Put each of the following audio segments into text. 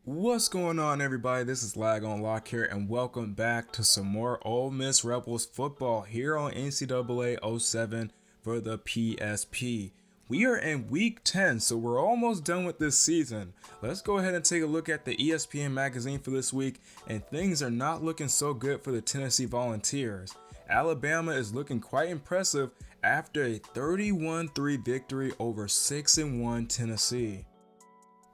What's going on, everybody? This is Lag on Lock here, and welcome back to some more Ole Miss Rebels football here on NCAA 07 for the PSP. We are in week 10, so we're almost done with this season. Let's go ahead and take a look at the ESPN magazine for this week, and things are not looking so good for the Tennessee Volunteers. Alabama is looking quite impressive after a 31-3 victory over 6-1 Tennessee.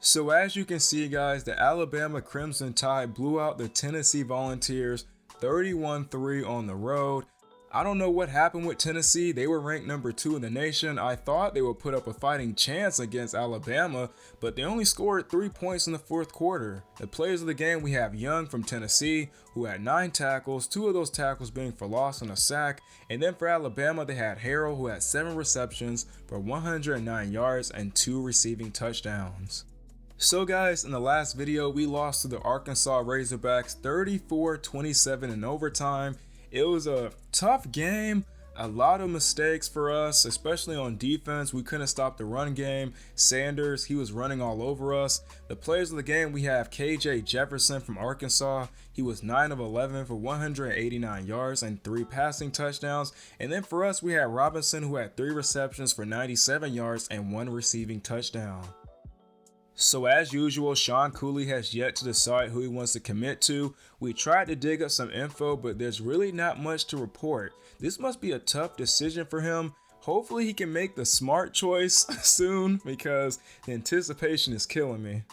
So as you can see, guys, the Alabama Crimson Tide blew out the Tennessee Volunteers 31-3 on the road. I don't know what happened with Tennessee. They were ranked number 2 in the nation. I thought they would put up a fighting chance against Alabama, but they only scored 3 points in the fourth quarter. The players of the game, we have Young from Tennessee, who had 9 tackles, 2 of those tackles being for loss and a sack. And then for Alabama, they had Harrell, who had 7 receptions for 109 yards and 2 receiving touchdowns. So guys, in the last video, we lost to the Arkansas Razorbacks 34-27 in overtime. It was a tough game, a lot of mistakes for us, especially on defense. We couldn't stop the run game. Sanders, he was running all over us. The players of the game, we have KJ Jefferson from Arkansas. He was 9 of 11 for 189 yards and 3 passing touchdowns. And then for us, we had Robinson, who had 3 receptions for 97 yards and 1 receiving touchdown. So as usual, Sean Cooley has yet to decide who he wants to commit to. We tried to dig up some info, but there's really not much to report. This must be a tough decision for him. Hopefully he can make the smart choice soon, because the anticipation is killing me.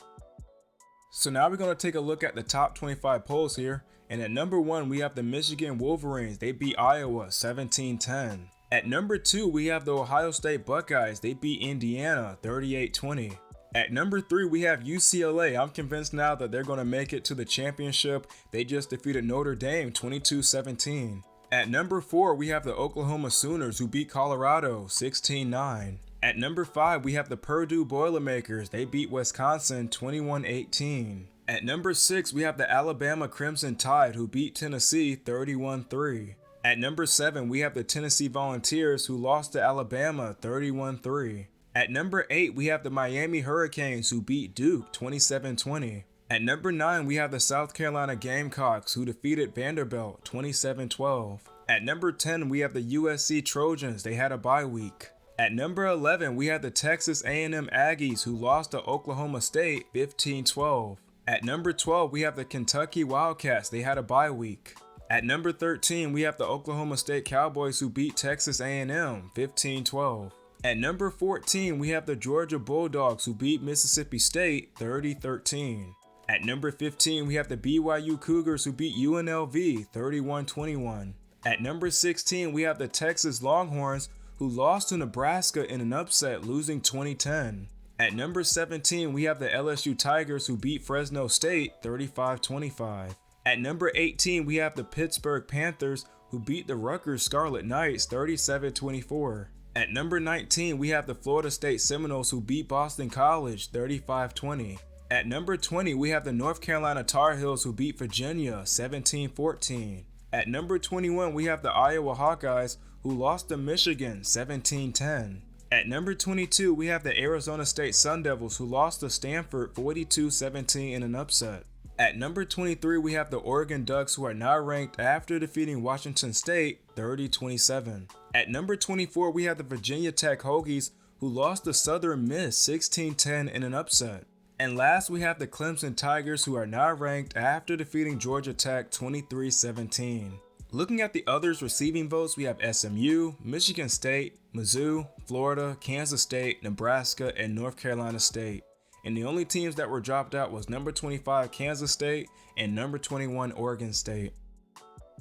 So now we're going to take a look at the top 25 polls here. And at number 1, we have the Michigan Wolverines. They beat Iowa 17-10. At number 2, we have the Ohio State Buckeyes. They beat Indiana 38-20. At number 3, we have UCLA. I'm convinced now that they're going to make it to the championship. They just defeated Notre Dame 22-17. At number 4, we have the Oklahoma Sooners, who beat Colorado 16-9. At number 5, we have the Purdue Boilermakers. They beat Wisconsin 21-18. At number 6, we have the Alabama Crimson Tide, who beat Tennessee 31-3. At number 7, we have the Tennessee Volunteers, who lost to Alabama 31-3. At number 8, we have the Miami Hurricanes, who beat Duke 27-20. At number 9, we have the South Carolina Gamecocks, who defeated Vanderbilt 27-12. At number 10, we have the USC Trojans. They had a bye week. At number 11, we have the Texas A&M Aggies, who lost to Oklahoma State 15-12. At number 12, we have the Kentucky Wildcats. They had a bye week. At number 13, we have the Oklahoma State Cowboys, who beat Texas A&M 15-12. At number 14, we have the Georgia Bulldogs, who beat Mississippi State 30-13. At number 15, we have the BYU Cougars, who beat UNLV 31-21. At number 16, we have the Texas Longhorns, who lost to Nebraska in an upset, losing 20-10. At number 17, we have the LSU Tigers, who beat Fresno State 35-25. At number 18, we have the Pittsburgh Panthers, who beat the Rutgers Scarlet Knights 37-24. At number 19, we have the Florida State Seminoles, who beat Boston College 35-20. At number 20, we have the North Carolina Tar Heels, who beat Virginia 17-14. At number 21, we have the Iowa Hawkeyes, who lost to Michigan 17-10. At number 22, we have the Arizona State Sun Devils, who lost to Stanford 42-17 in an upset. At number 23, we have the Oregon Ducks, who are now ranked after defeating Washington State 30-27. At number 24, we have the Virginia Tech Hokies, who lost to Southern Miss 16-10 in an upset. And last, we have the Clemson Tigers, who are now ranked after defeating Georgia Tech 23-17. Looking at the others receiving votes, we have SMU, Michigan State, Mizzou, Florida, Kansas State, Nebraska, and North Carolina State. And the only teams that were dropped out was number 25 Kansas State and number 21 Oregon State.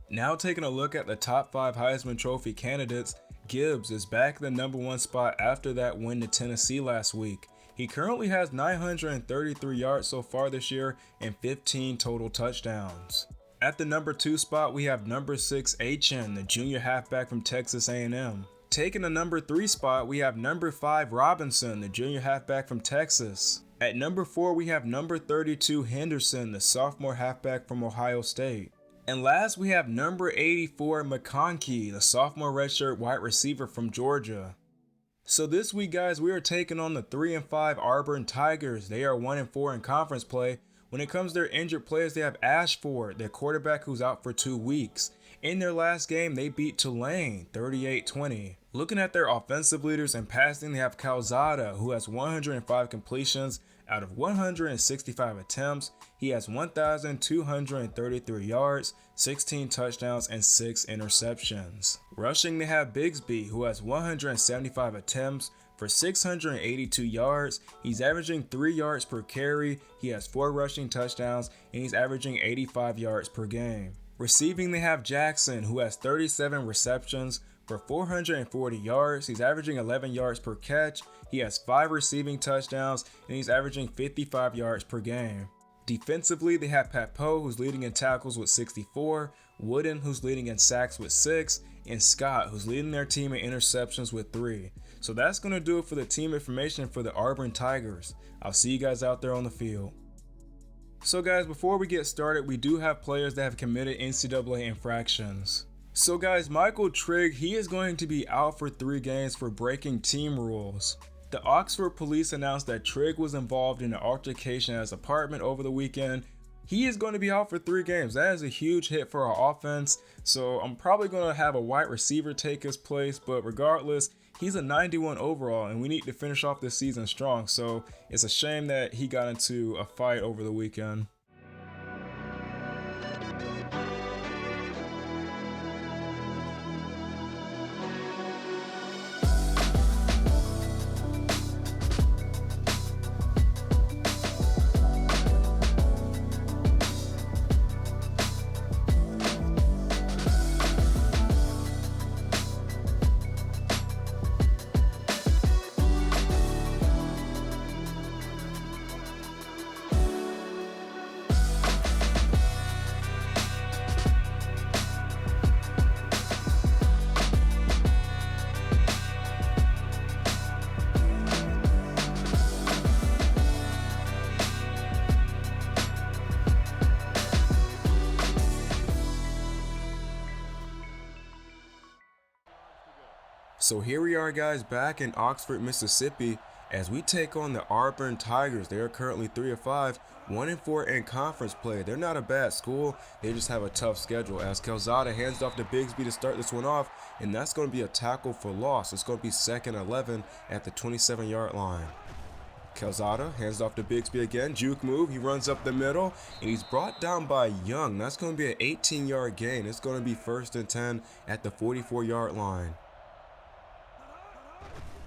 Now taking a look at the top 5 Heisman Trophy candidates, Gibbs is back in the number 1 spot after that win to Tennessee last week. He currently has 933 yards so far this year and 15 total touchdowns. At the number 2 spot, we have number 6 Achane, the junior halfback from Texas A&M. Taking the number 3 spot, we have number 5 Robinson, the junior halfback from Texas. At number 4, we have number 32 Henderson, the sophomore halfback from Ohio State. And last, we have number 84 McConkey, the sophomore redshirt wide receiver from Georgia. So this week, guys, we are taking on the 3-5 Auburn Tigers. They are 1-4 in conference play, When it comes to their injured players, they have Ashford, their quarterback, who's out for 2 weeks. In their last game, they beat Tulane 38-20. Looking at their offensive leaders and passing, they have Calzada, who has 105 completions out of 165 attempts. He has 1,233 yards, 16 touchdowns, and 6 interceptions. Rushing, they have Bigsby, who has 175 attempts for 682 yards. He's averaging 3 yards per carry. He has 4 rushing touchdowns, and he's averaging 85 yards per game. Receiving, they have Jackson, who has 37 receptions for 440 yards. He's averaging 11 yards per catch. He has 5 receiving touchdowns, and he's averaging 55 yards per game. Defensively, they have Papo, who's leading in tackles with 64, Wooden, who's leading in sacks with 6, and Scott, who's leading their team in interceptions with 3. So that's going to do it for the team information for the Auburn Tigers. I'll see you guys out there on the field. So guys, before we get started, we do have players that have committed NCAA infractions. So guys, Michael Trigg, he is going to be out for 3 games for breaking team rules. The Oxford police announced that Trigg was involved in an altercation at his apartment over the weekend. He is going to be out for 3 games. That is a huge hit for our offense. So I'm probably going to have a wide receiver take his place, but regardless, he's a 91 overall and we need to finish off this season strong. So it's a shame that he got into a fight over the weekend. So here we are guys, back in Oxford, Mississippi, as we take on the Auburn Tigers. They are currently 3-5, 1-4 in conference play. They're not a bad school, they just have a tough schedule, as Calzada hands off to Bigsby to start this one off, and that's going to be a tackle for loss. It's going to be 2nd and 11 at the 27-yard line. Calzada hands off to Bigsby again, juke move, he runs up the middle, and he's brought down by Young. That's going to be an 18-yard gain. It's going to be 1st and 10 at the 44-yard line.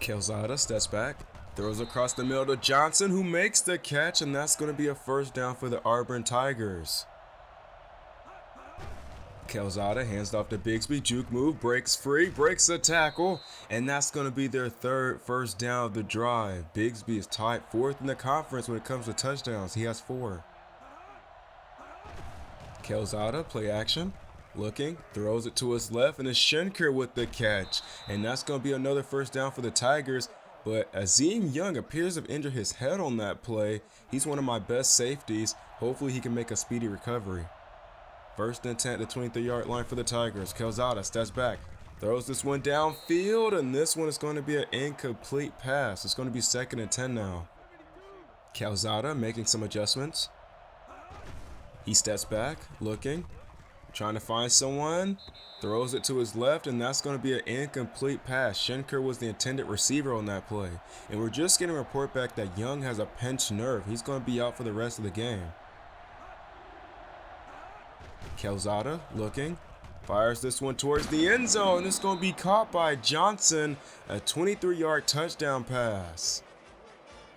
Calzada steps back, throws across the middle to Johnson, who makes the catch, and that's going to be a 1st down for the Auburn Tigers. Calzada hands off to Bigsby, juke move, breaks free, breaks the tackle, and that's going to be their 3rd first down of the drive. Bigsby is tied 4th in the conference when it comes to touchdowns. He has 4. Calzada, play action. Looking, throws it to his left, and it's Schenker with the catch. And that's going to be another 1st down for the Tigers. But Azim Young appears to have injured his head on that play. He's one of my best safeties. Hopefully he can make a speedy recovery. 1st and 10 at the 23-yard line for the Tigers. Calzada steps back, throws this one downfield, and this one is going to be an incomplete pass. It's going to be 2nd and 10 now. Calzada making some adjustments. He steps back, looking, trying to find someone, throws it to his left, and that's going to be an incomplete pass. Schenker was the intended receiver on that play. And we're just getting a report back that Young has a pinched nerve. He's going to be out for the rest of the game. Calzada looking, fires this one towards the end zone. It's going to be caught by Johnson, a 23-yard touchdown pass.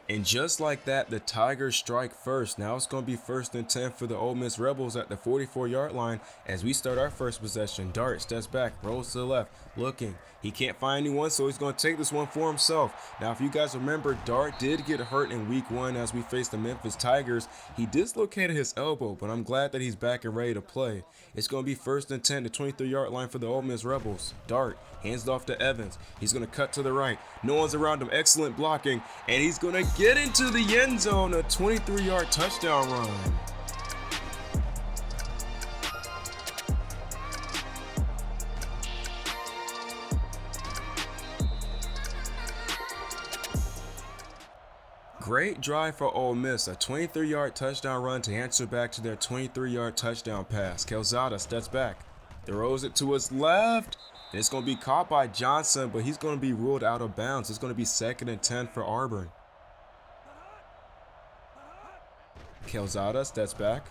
And just like that, the Tigers strike first. Now it's going to be 1st and 10 for the Ole Miss Rebels at the 44-yard line as we start our first possession. Dart steps back, rolls to the left, looking. He can't find anyone, so he's going to take this one for himself. Now, if you guys remember, Dart did get hurt in week 1 as we faced the Memphis Tigers. He dislocated his elbow, but I'm glad that he's back and ready to play. It's going to be 1st and 10, the 23-yard line for the Ole Miss Rebels. Dart hands it off to Evans. He's going to cut to the right. No one's around him. Excellent blocking. And he's going to get into the end zone. A 23-yard touchdown run. Great drive for Ole Miss, a 23-yard touchdown run to answer back to their 23-yard touchdown pass. Calzada steps back, throws it to his left. It's going to be caught by Johnson, but he's going to be ruled out of bounds. It's going to be 2nd and 10 for Auburn. Calzada steps back,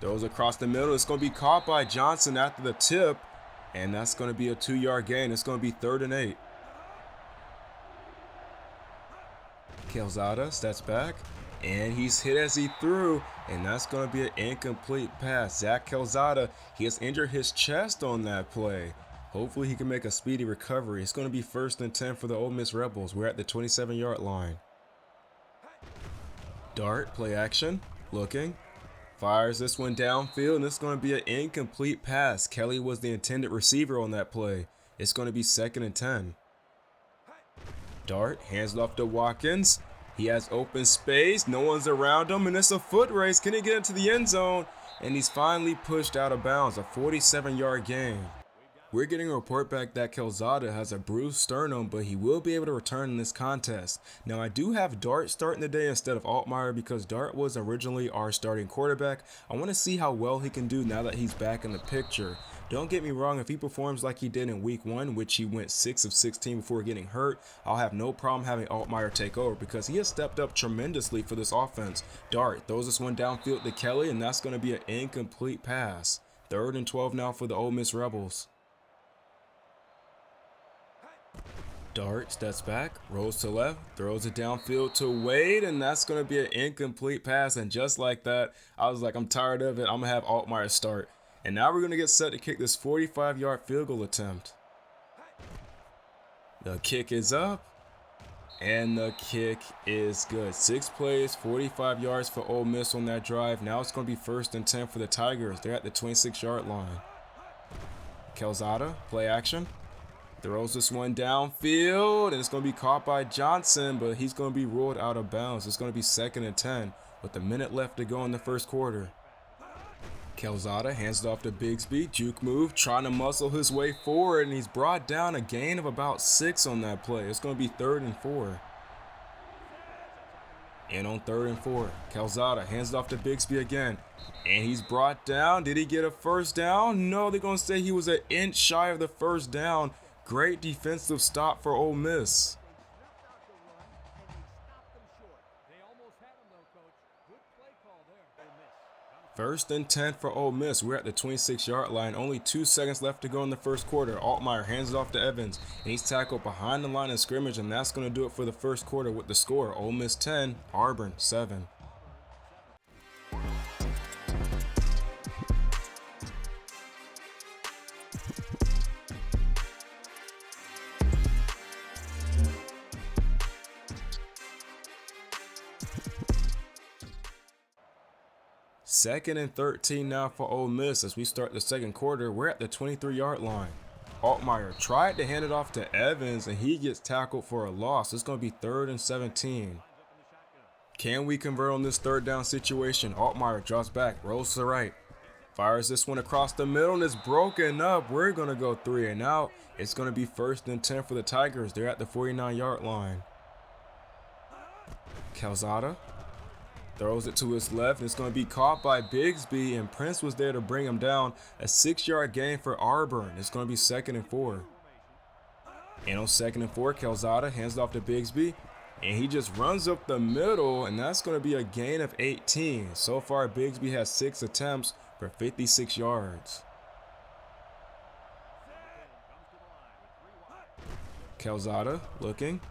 throws across the middle. It's going to be caught by Johnson after the tip, and that's going to be a 2-yard gain. It's going to be 3rd and 8. Calzada steps back, and he's hit as he threw, and that's going to be an incomplete pass. Zach Calzada, he has injured his chest on that play. Hopefully he can make a speedy recovery. It's going to be 1st and 10 for the Ole Miss Rebels. We're at the 27-yard line. Dart, play action, looking, fires this one downfield, and it's going to be an incomplete pass. Kelly was the intended receiver on that play. It's going to be 2nd and 10. Dart hands it off to Watkins. He has open space. No one's around him, and it's a foot race. Can he get into the end zone? And he's finally pushed out of bounds. A 47-yard gain. We're getting a report back that Calzada has a bruised sternum, but he will be able to return in this contest. Now, I do have Dart starting the day instead of Altmaier because Dart was originally our starting quarterback. I want to see how well he can do now that he's back in the picture. Don't get me wrong, if he performs like he did in week 1, which he went 6 of 16 before getting hurt, I'll have no problem having Altmaier take over because he has stepped up tremendously for this offense. Dart throws this one downfield to Kelly, and that's going to be an incomplete pass. 3rd and 12 now for the Ole Miss Rebels. Dart steps back, rolls to left, throws it downfield to Wade, and that's going to be an incomplete pass. And just like that, I was like, I'm tired of it. I'm going to have Altmaier start. And now we're going to get set to kick this 45-yard field goal attempt. The kick is up, and the kick is good. 6 plays, 45 yards for Ole Miss on that drive. Now it's going to be 1st and 10 for the Tigers. They're at the 26-yard line. Calzada, play action. Throws this one downfield, and it's going to be caught by Johnson, but he's going to be ruled out of bounds. It's going to be 2nd and 10 with a minute left to go in the first quarter. Calzada hands it off to Bigsby. Juke move, trying to muscle his way forward, and he's brought down a gain of about 6 on that play. It's going to be 3rd and 4. And on 3rd and 4, Calzada hands it off to Bigsby again. And he's brought down. Did he get a first down? No, they're going to say he was an inch shy of the first down. Great defensive stop for Ole Miss. 1st and 10 for Ole Miss. We're at the 26-yard line. Only 2 seconds left to go in the first quarter. Altmaier hands it off to Evans, and he's tackled behind the line of scrimmage, and that's going to do it for the first quarter with the score. Ole Miss 10, Auburn 7. Second and 13 now for Ole Miss as we start the second quarter. We're at the 23-yard line. Altmaier tried to hand it off to Evans, and he gets tackled for a loss. It's going to be 3rd and 17. Can we convert on this 3rd down situation? Altmaier drops back, rolls to the right, fires this one across the middle, and it's broken up. We're going to go 3 and out. It's going to be 1st and 10 for the Tigers. They're at the 49-yard line. Calzada throws it to his left, and it's going to be caught by Bigsby, and Prince was there to bring him down. A 6-yard gain for Auburn. It's going to be 2nd and 4. And on 2nd and 4, Calzada hands it off to Bigsby, and he just runs up the middle, and that's going to be a gain of 18. So far, Bigsby has 6 attempts for 56 yards. Calzada looking.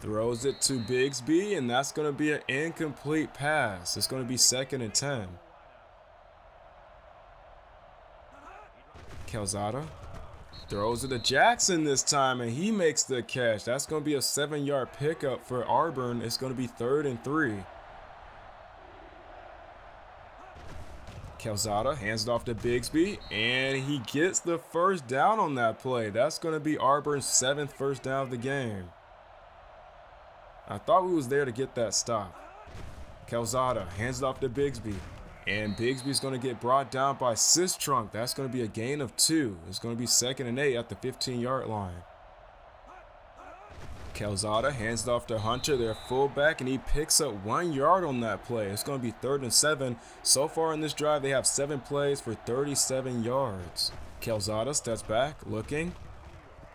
Throws it to Bigsby, and that's going to be an incomplete pass. It's going to be 2nd and 10. Calzada throws it to Jackson this time, and he makes the catch. That's going to be a 7-yard pickup for Auburn. It's going to be 3rd and 3. Calzada hands it off to Bigsby, and he gets the first down on that play. That's going to be Auburn's 7th first down of the game. I thought we was there to get that stop. Calzada hands it off to Bigsby, and Bigsby's going to get brought down by Sistrunk. That's going to be a gain of 2. It's going to be 2nd and 8 at the 15-yard line. Calzada hands it off to Hunter, their fullback, and he picks up 1 yard on that play. It's going to be 3rd and 7. So far in this drive, they have 7 plays for 37 yards. Calzada steps back, looking,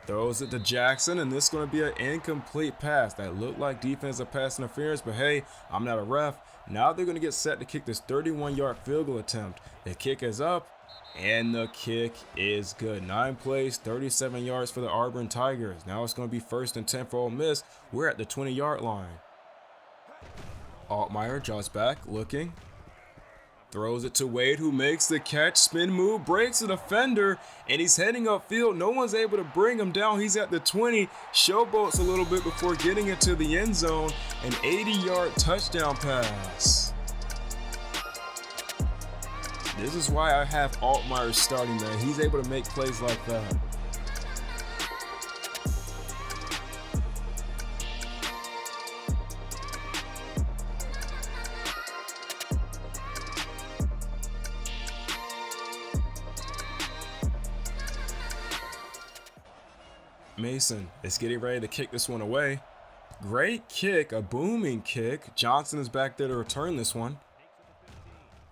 throws it to Jackson, and this is going to be an incomplete pass. That looked like defensive pass interference, but hey, I'm not a ref. Now they're going to get set to kick this 31-yard field goal attempt. The kick is up, and the kick is good. 9 plays, 37 yards for the Auburn Tigers. Now it's going to be 1st and 10 for Ole Miss. We're at the 20-yard line. Altmaier jogs back, looking. Throws it to Wade, who makes the catch. Spin move, breaks the defender, and he's heading upfield. No one's able to bring him down. He's at the 20. Showboats a little bit before getting into the end zone. An 80-yard touchdown pass. This is why I have Altmaier starting, man. He's able to make plays like that. Mason is getting ready to kick this one away. Great kick, a booming kick. Johnson is back there to return this one.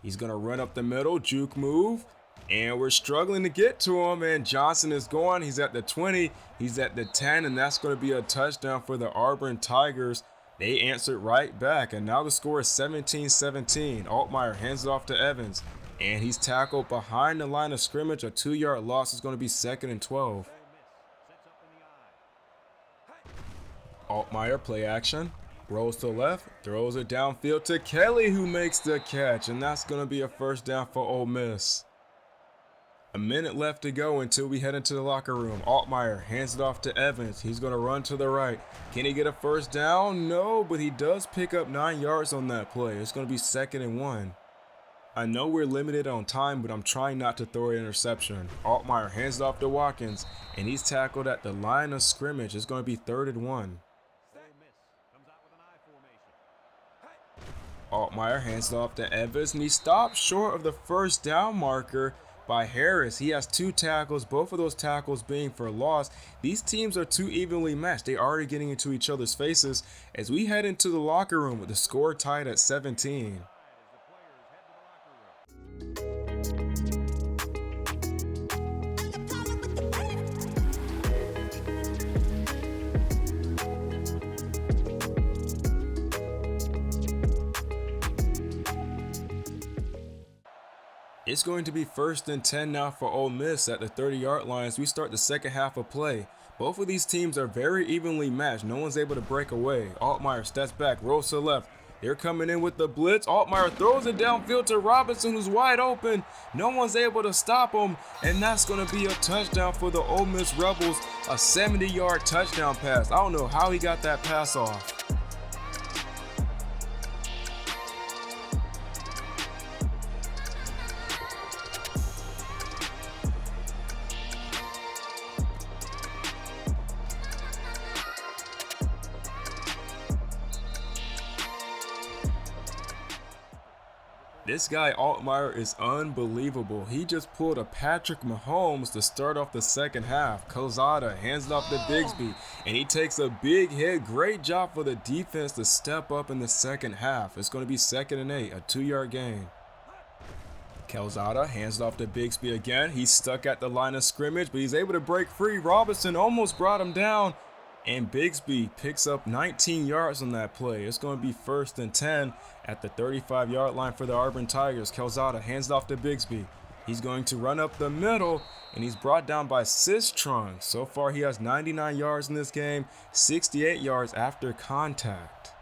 He's going to run up the middle, juke move, and we're struggling to get to him, and Johnson is gone. He's at the 20, he's at the 10, and that's going to be a touchdown for the Auburn Tigers. They answered right back, and now the score is 17-17. Altmaier hands it off to Evans, and he's tackled behind the line of scrimmage. A 2-yard loss is going to be 2nd and 12. Altmaier, play action, rolls to the left, throws it downfield to Kelly, who makes the catch, and that's going to be a 1st down for Ole Miss. A minute left to go until we head into the locker room. Altmaier hands it off to Evans. He's going to run to the right. Can he get a 1st down? No, but he does pick up 9 yards on that play. It's going to be 2nd and 1. I know we're limited on time, but I'm trying not to throw an interception. Altmaier hands it off to Watkins, and he's tackled at the line of scrimmage. It's going to be 3rd and 1. Altmaier hands it off to Evans, and he stops short of the 1st down marker by Harris. He has 2 tackles, both of those tackles being for loss. These teams are too evenly matched. They're already getting into each other's faces as we head into the locker room with the score tied at 17. It's going to be 1st and 10 now for Ole Miss at the 30-yard line as we start the second half of play. Both of these teams are very evenly matched. No one's able to break away. Altmaier steps back, rolls to the left. They're coming in with the blitz. Altmaier throws it downfield to Robinson, who's wide open. No one's able to stop him, and that's going to be a touchdown for the Ole Miss Rebels, a 70-yard touchdown pass. I don't know how he got that pass off. This guy Altmaier is unbelievable. He just pulled a Patrick Mahomes to start off the second half. Calzada hands it off to Bigsby, and he takes a big hit. Great job for the defense to step up in the second half. It's going to be 2nd and 8, a 2-yard gain. Calzada hands it off to Bigsby again. He's stuck at the line of scrimmage, but he's able to break free. Robinson almost brought him down, and Bigsby picks up 19 yards on that play. It's going to be 1st and 10 at the 35-yard line for the Auburn Tigers. Calzada hands it off to Bigsby. He's going to run up the middle, and he's brought down by Sistrunk. So far, he has 99 yards in this game, 68 yards after contact.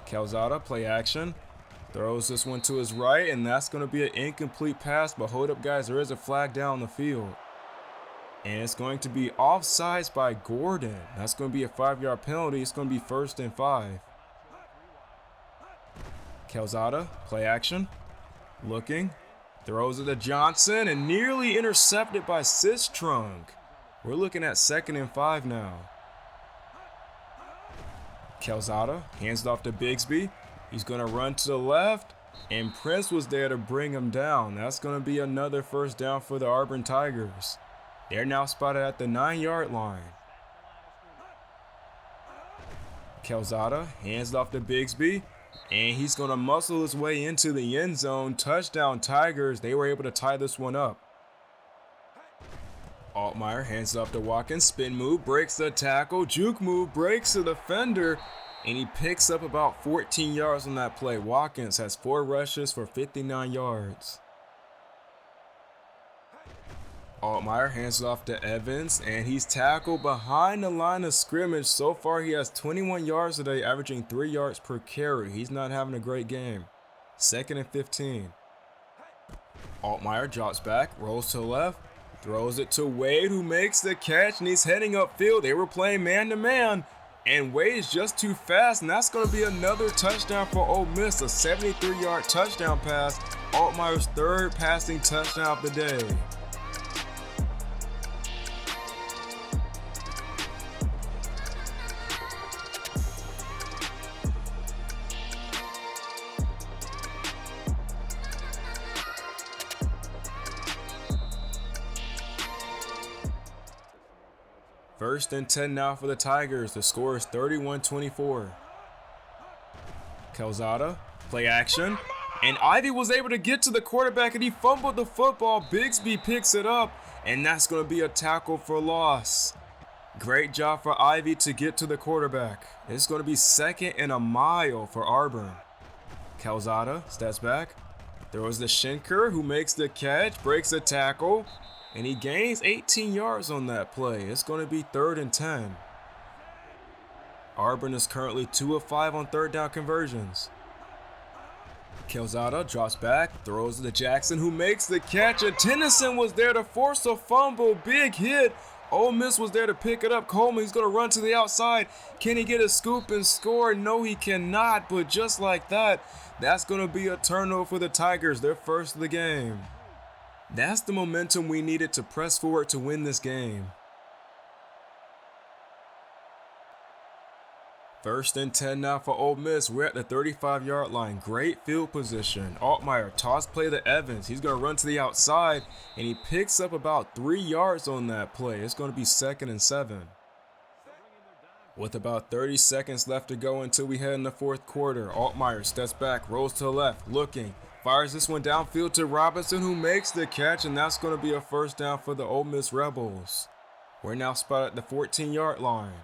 Calzada, play action. Throws this one to his right, and that's going to be an incomplete pass. But hold up, guys, there is a flag down the field. And it's going to be offsides by Gordon. That's going to be a 5-yard penalty. It's going to be 1st and 5. Calzada, play action. Looking. Throws it to Johnson and nearly intercepted by Sistrunk. We're looking at 2nd and 5 now. Calzada hands it off to Bigsby. He's going to run to the left, and Prince was there to bring him down. That's going to be another 1st down for the Auburn Tigers. They're now spotted at the 9-yard line. Calzada hands it off to Bigsby, and he's going to muscle his way into the end zone. Touchdown Tigers. They were able to tie this one up. Altmaier hands it off to Watkins. Spin move, breaks the tackle. Juke move, breaks the defender, and he picks up about 14 yards on that play. Watkins has 4 rushes for 59 yards. Altmaier hands it off to Evans, and he's tackled behind the line of scrimmage. So far, he has 21 yards today, averaging 3 yards per carry. He's not having a great game. 2nd and 15. Altmaier drops back, rolls to the left, throws it to Wade, who makes the catch, and he's heading upfield. They were playing man-to-man, and Wade's just too fast, and that's going to be another touchdown for Ole Miss, a 73-yard touchdown pass. Altmaier's 3rd passing touchdown of the day. First and 10 now for the Tigers. The score is 31-24. Calzada, play action. And Ivy was able to get to the quarterback and he fumbled the football. Bigsby picks it up, and that's going to be a tackle for loss. Great job for Ivy to get to the quarterback. It's going to be 2nd and a mile for Auburn. Calzada steps back, throws to Schenker, who makes the catch, breaks the tackle, and he gains 18 yards on that play. It's going to be 3rd and 10. Auburn is currently 2 of 5 on 3rd down conversions. Calzada drops back, throws to Jackson, who makes the catch, and Tennyson was there to force a fumble. Big hit. Ole Miss was there to pick it up. Coleman, he's going to run to the outside. Can he get a scoop and score? No, he cannot, but just like that, that's going to be a turnover for the Tigers, their first of the game. That's the momentum we needed to press forward to win this game. First and 10 now for Ole Miss. We're at the 35-yard line. Great field position. Altmaier toss play to Evans. He's going to run to the outside, and he picks up about 3 yards on that play. It's going to be 2nd and 7. With about 30 seconds left to go until we head in the 4th quarter, Altmaier steps back, rolls to the left, looking. Fires this one downfield to Robinson, who makes the catch, and that's going to be a first down for the Ole Miss Rebels. We're now spotted at the 14-yard line.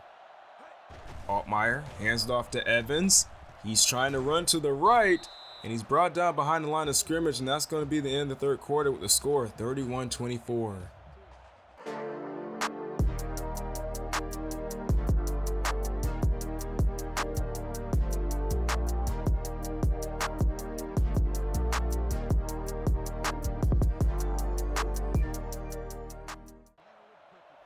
Altmaier hands it off to Evans. He's trying to run to the right, and he's brought down behind the line of scrimmage, and that's going to be the end of the 3rd quarter with the score 31-24.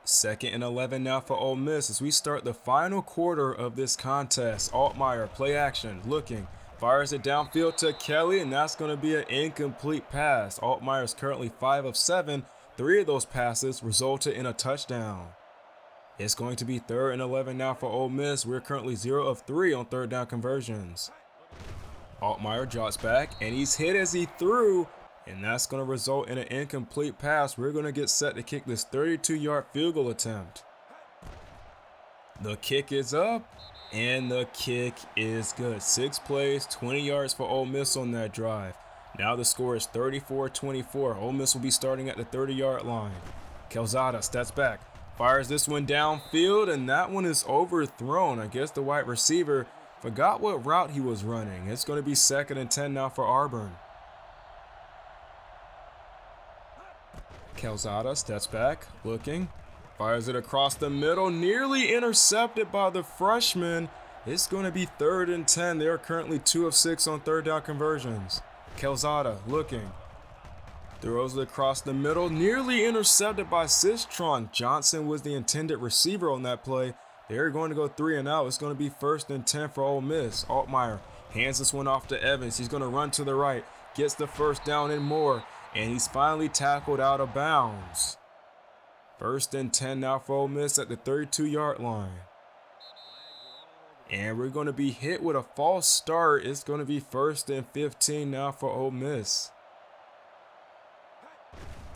Second and 11 now for Ole Miss as we start the final quarter of this contest. Altmaier, play action, looking, fires it downfield to Kelly, and that's going to be an incomplete pass. Altmaier is currently 5 of 7. 3 of those passes resulted in a touchdown. It's going to be 3rd and 11 now for Ole Miss. We're currently 0 of 3 on 3rd down conversions. Altmaier drops back, and he's hit as he threw, and that's going to result in an incomplete pass. We're going to get set to kick this 32-yard field goal attempt. The kick is up, and the kick is good. 6 plays, 20 yards for Ole Miss on that drive. Now the score is 34-24. Ole Miss will be starting at the 30-yard line. Calzada steps back, fires this one downfield, and that one is overthrown. I guess the wide receiver forgot what route he was running. It's going to be 2nd and 10 now for Auburn. Calzada steps back, looking, fires it across the middle, nearly intercepted by the freshman. It's going to be 3rd and 10. They are currently 2 of 6 on 3rd down conversions. Calzada looking, throws it across the middle, nearly intercepted by Sistron. Johnson was the intended receiver on that play. They're going to go 3 and out. It's going to be 1st and 10 for Ole Miss. Altmaier hands this one off to Evans. He's going to run to the right, gets the first down and more. And he's finally tackled out of bounds. 1st and 10 now for Ole Miss at the 32-yard line. And we're going to be hit with a false start. It's going to be 1st and 15 now for Ole Miss.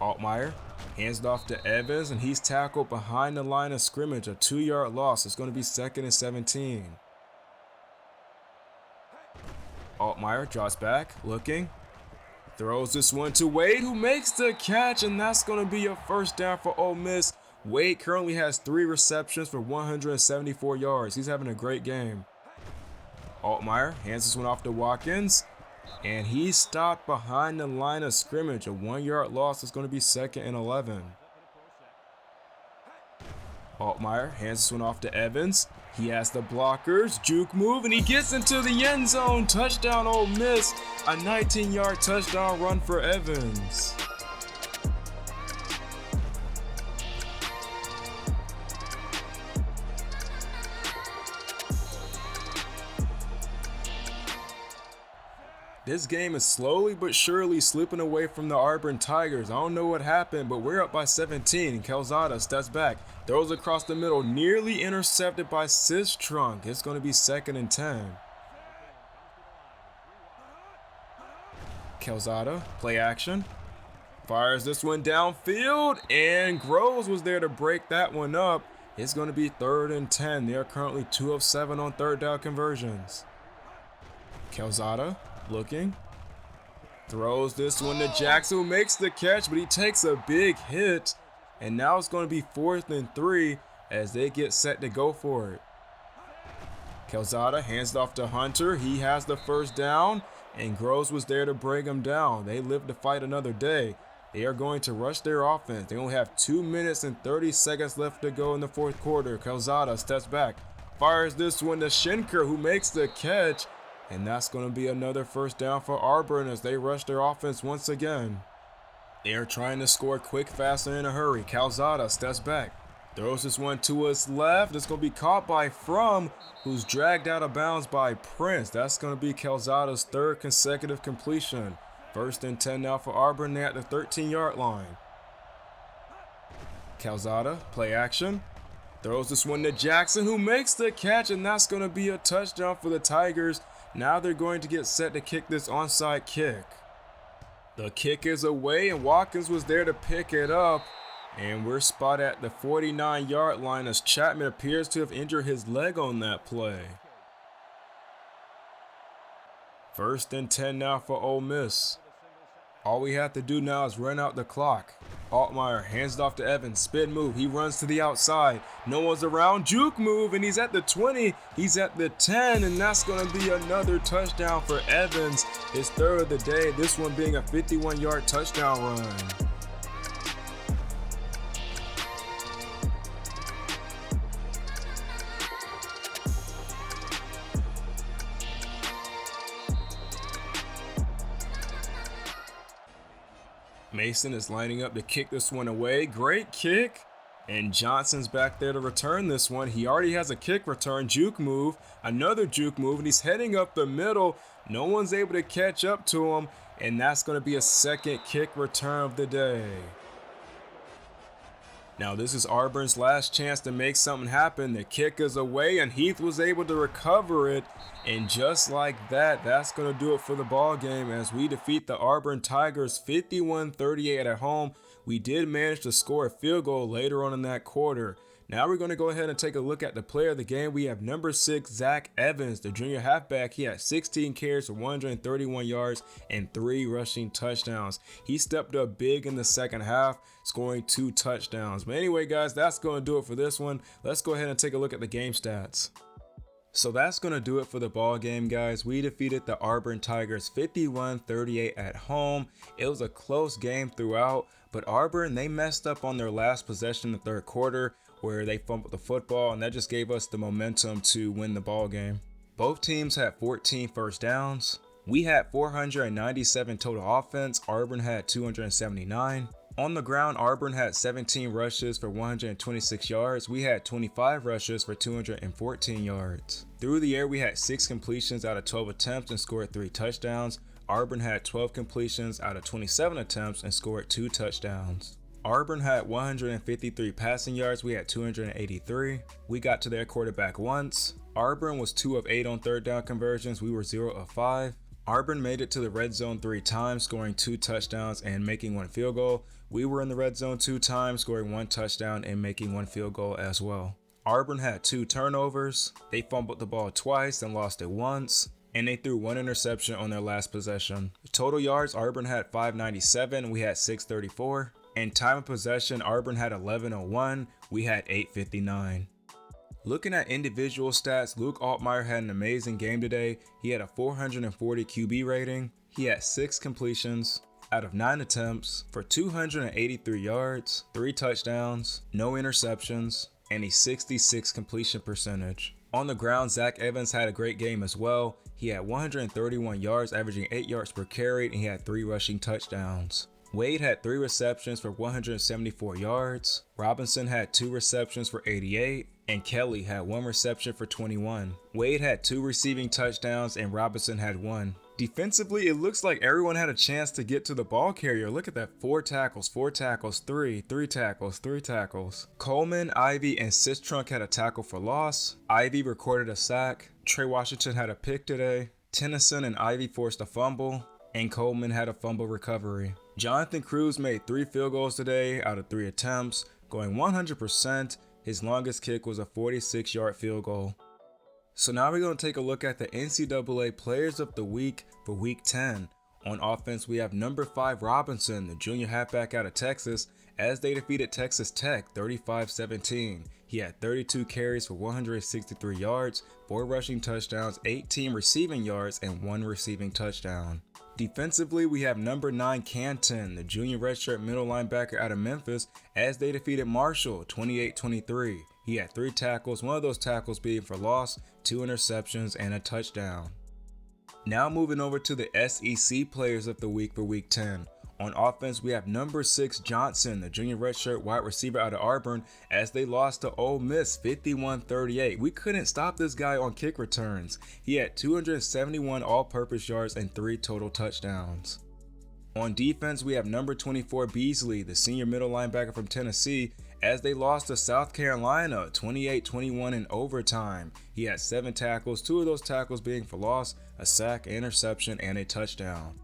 Altmaier hands it off to Evans, and he's tackled behind the line of scrimmage. A 2-yard loss. It's going to be 2nd and 17. Altmaier drops back, looking. Throws this one to Wade, who makes the catch, and that's going to be a first down for Ole Miss. Wade currently has 3 receptions for 174 yards. He's having a great game. Altmaier hands this one off to Watkins, and he's stopped behind the line of scrimmage. A 1-yard loss is going to be 2nd and 11. Altmaier hands this one off to Evans. He has the blockers, juke move, and he gets into the end zone. Touchdown Ole Miss, a 19-yard touchdown run for Evans. This game is slowly but surely slipping away from the Auburn Tigers. I don't know what happened, but we're up by 17. Calzada steps back, throws across the middle, nearly intercepted by Sistrunk. It's going to be 2nd and 10. Calzada, play action, fires this one downfield, and Groves was there to break that one up. It's going to be 3rd and 10. They are currently 2 of 7 on 3rd down conversions. Calzada, looking, throws this one to Jackson, who makes the catch, but he takes a big hit, and now it's going to be 4th and 3 as they get set to go for it. Calzada hands it off to Hunter. He has the first down, and Groves was there to bring him down. They live to fight another day. They are going to rush their offense. They only have 2 minutes and 30 seconds left to go in the 4th quarter. Calzada steps back, fires this one to Schenker, who makes the catch. And that's going to be another first down for Auburn as they rush their offense once again. They are trying to score quick, fast, and in a hurry. Calzada steps back, throws this one to his left. It's going to be caught by Frum, who's dragged out of bounds by Prince. That's going to be Calzada's 3rd consecutive completion. 1st and 10 now for Auburn. They're at the 13-yard line. Calzada, play action. Throws this one to Jackson, who makes the catch, and that's going to be a touchdown for the Tigers. Now they're going to get set to kick this onside kick. The kick is away, and Watkins was there to pick it up. And we're spot at the 49-yard line as Chapman appears to have injured his leg on that play. 1st and 10 now for Ole Miss. All we have to do now is run out the clock. Altmaier hands it off to Evans, spin move, he runs to the outside, no one's around, juke move, and he's at the 20, he's at the 10, and that's going to be another touchdown for Evans, his 3rd of the day, this one being a 51-yard touchdown run. Mason is lining up to kick this one away. Great kick. And Johnson's back there to return this one. He already has a kick return. Juke move. Another juke move. And he's heading up the middle. No one's able to catch up to him. And that's going to be a 2nd kick return of the day. Now this is Auburn's last chance to make something happen. The kick is away and Heath was able to recover it. And just like that, that's going to do it for the ball game as we defeat the Auburn Tigers 51-38 at home. We did manage to score a field goal later on in that quarter. Now we're going to go ahead and take a look at the player of the game. We have number 6, Zach Evans, the junior halfback. He had 16 carries for 131 yards and 3 rushing touchdowns. He stepped up big in the second half, scoring 2 touchdowns. But anyway, guys, that's going to do it for this one. Let's go ahead and take a look at the game stats. So that's going to do it for the ball game, guys. We defeated the Auburn Tigers 51-38 at home. It was a close game throughout, but Auburn, they messed up on their last possession in the third quarter where they fumbled the football, and that just gave us the momentum to win the ball game. Both teams had 14 first downs. We had 497 total offense. Auburn had 279. On the ground, Auburn had 17 rushes for 126 yards. We had 25 rushes for 214 yards. Through the air, we had 6 completions out of 12 attempts and scored 3 touchdowns. Auburn had 12 completions out of 27 attempts and scored 2 touchdowns. Auburn had 153 passing yards. We had 283. We got to their quarterback once. Auburn was 2 of 8 on third down conversions. We were 0 of 5. Auburn made it to the red zone 3 times, scoring 2 touchdowns and making 1 field goal. We were in the red zone 2 times, scoring 1 touchdown and making 1 field goal as well. Auburn had 2 turnovers, they fumbled the ball twice and lost it once, and they threw 1 interception on their last possession. Total yards, Auburn had 597, we had 634. And time of possession, Auburn had 1101, we had 859. Looking at individual stats, Luke Altmaier had an amazing game today. He had a 440 QB rating. He had 6 completions out of 9 attempts for 283 yards, 3 touchdowns, no interceptions, and a 66 completion percentage. On the ground, Zach Evans had a great game as well. He had 131 yards, averaging 8 yards per carry, and he had 3 rushing touchdowns. Wade had 3 receptions for 174 yards. Robinson had 2 receptions for 88. And Kelly had 1 reception for 21. Wade had 2 receiving touchdowns and Robinson had 1. Defensively, it looks like everyone had a chance to get to the ball carrier. Look at that, 4 tackles, 4 tackles, 3 tackles, 3 tackles. Coleman, Ivy, and Sistrunk had a tackle for loss. Ivy recorded a sack. Trey Washington had a pick today. Tennyson and Ivy forced a fumble. And Coleman had a fumble recovery. Jonathan Cruz made 3 field goals today out of 3 attempts, going 100%. His longest kick was a 46-yard field goal. So now we're going to take a look at the NCAA Players of the Week for Week 10. On offense, we have number 5 Robinson, the junior halfback out of Texas, as they defeated Texas Tech 35-17. He had 32 carries for 163 yards, 4 rushing touchdowns, 18 receiving yards, and 1 receiving touchdown. Defensively, we have number 9 Canton, the junior redshirt middle linebacker out of Memphis, as they defeated Marshall 28-23. He had 3 tackles, one of those tackles being for loss, 2 interceptions, and a touchdown. Now moving over to the SEC Players of the Week for Week 10. On offense, we have number 6 Johnson, the junior redshirt wide receiver out of Auburn, as they lost to Ole Miss 51-38. We couldn't stop this guy on kick returns. He had 271 all-purpose yards and 3 total touchdowns. On defense, we have number 24 Beasley, the senior middle linebacker from Tennessee, as they lost to South Carolina 28-21 in overtime. He had 7 tackles, 2 of those tackles being for loss, a sack, interception, and a touchdown.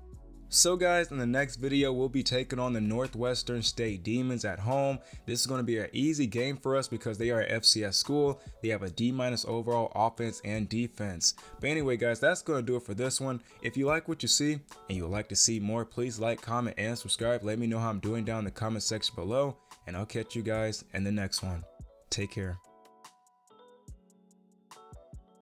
So guys, in the next video, we'll be taking on the Northwestern State Demons at home. This is going to be an easy game for us because they are an FCS school. They have a D- overall offense and defense. But anyway guys, that's going to do it for this one. If you like what you see and you would like to see more, please like, comment, and subscribe. Let me know how I'm doing down in the comment section below, and I'll catch you guys in the next one. Take care.